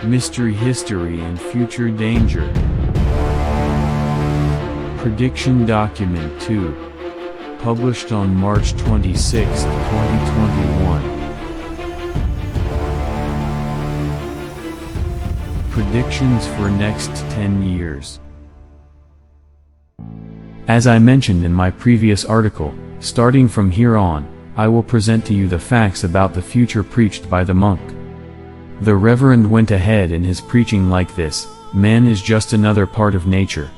Mystery History and Future Danger. Prediction Document 2. Published on March 26, 2021. Predictions for next 10 years. As I mentioned in my previous article, starting from here on, I will present to you the facts about the future preached by the monk. The Reverend went ahead in his preaching like this: man is just another part of nature.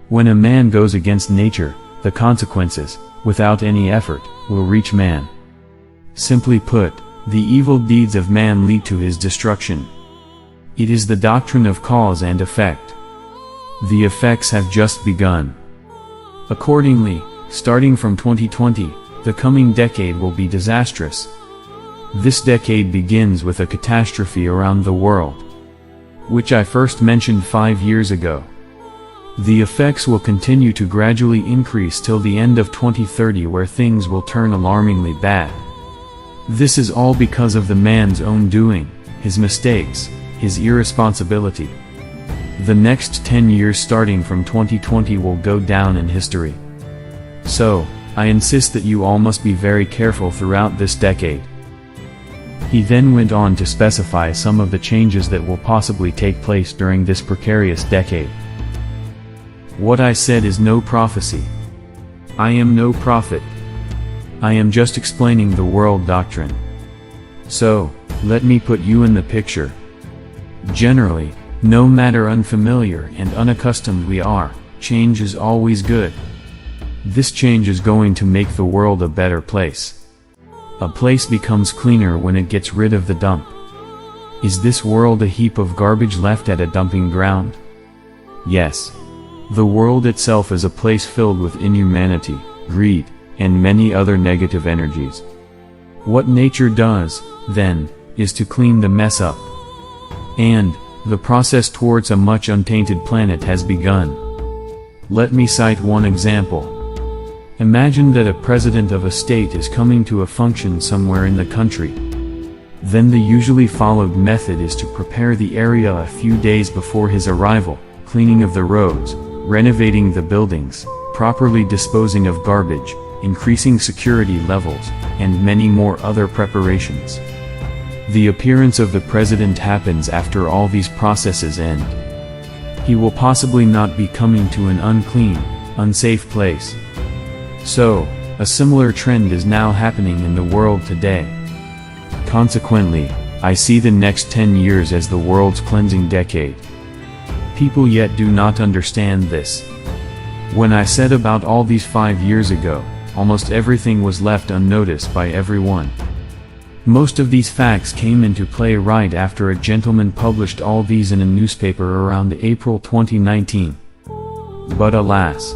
When a man goes against nature, the consequences, without any effort, will reach man. Simply put, the evil deeds of man lead to his destruction. It is the doctrine of cause and effect. The effects have just begun. Accordingly, starting from 2020, the coming decade will be disastrous. This decade begins with a catastrophe around the world, which I first mentioned 5 years ago. The effects will continue to gradually increase till the end of 2030, where things will turn alarmingly bad. This is all because of the man's own doing, his mistakes, his irresponsibility. The next 10 years starting from 2020 will go down in history. So, I insist that you all must be very careful throughout this decade. He then went on to specify some of the changes that will possibly take place during this precarious decade. What I said is no prophecy. I am no prophet. I am just explaining the world doctrine. So, let me put you in the picture. Generally, no matter unfamiliar and unaccustomed we are, change is always good. This change is going to make the world a better place. A place becomes cleaner when it gets rid of the dump. Is this world a heap of garbage left at a dumping ground? Yes. The world itself is a place filled with inhumanity, greed, and many other negative energies. What nature does, then, is to clean the mess up. And, the process towards a much untainted planet has begun. Let me cite one example. Imagine that a president of a state is coming to a function somewhere in the country. Then the usually followed method is to prepare the area a few days before his arrival, cleaning of the roads, renovating the buildings, properly disposing of garbage, increasing security levels, and many more other preparations. The appearance of the president happens after all these processes end. He will possibly not be coming to an unclean, unsafe place. So, a similar trend is now happening in the world today. Consequently, I see the next 10 years as the world's cleansing decade. People yet do not understand this. When I said about all these 5 years ago, almost everything was left unnoticed by everyone. Most of these facts came into play right after a gentleman published all these in a newspaper around April 2019. But alas,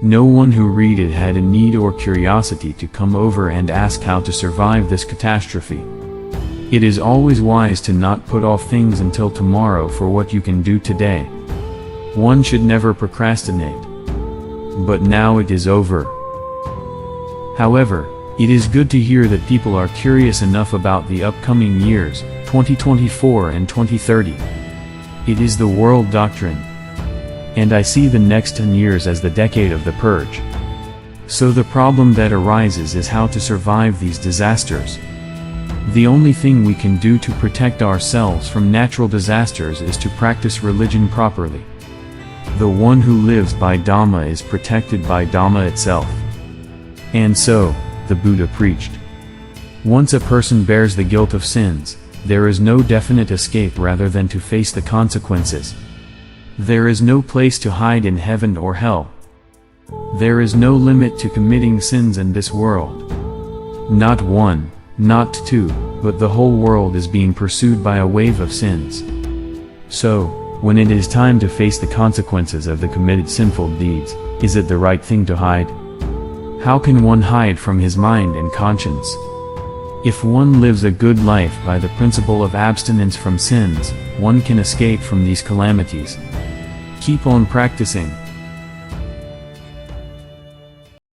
no one who read it had a need or curiosity to come over and ask how to survive this catastrophe. It is always wise to not put off things until tomorrow for what you can do today. One should never procrastinate. But now it is over. However, it is good to hear that people are curious enough about the upcoming years, 2024 and 2030. It is the world doctrine. And I see the next 10 years as the decade of the purge. So the problem that arises is how to survive these disasters. The only thing we can do to protect ourselves from natural disasters is to practice religion properly. The one who lives by Dhamma is protected by Dhamma itself. And so, the Buddha preached. Once a person bears the guilt of sins, there is no definite escape rather than to face the consequences. There is no place to hide in heaven or hell. There is no limit to committing sins in this world. Not one, not two, but the whole world is being pursued by a wave of sins. So, when it is time to face the consequences of the committed sinful deeds, is it the right thing to hide? How can one hide from his mind and conscience? If one lives a good life by the principle of abstinence from sins, one can escape from these calamities. Keep on practicing.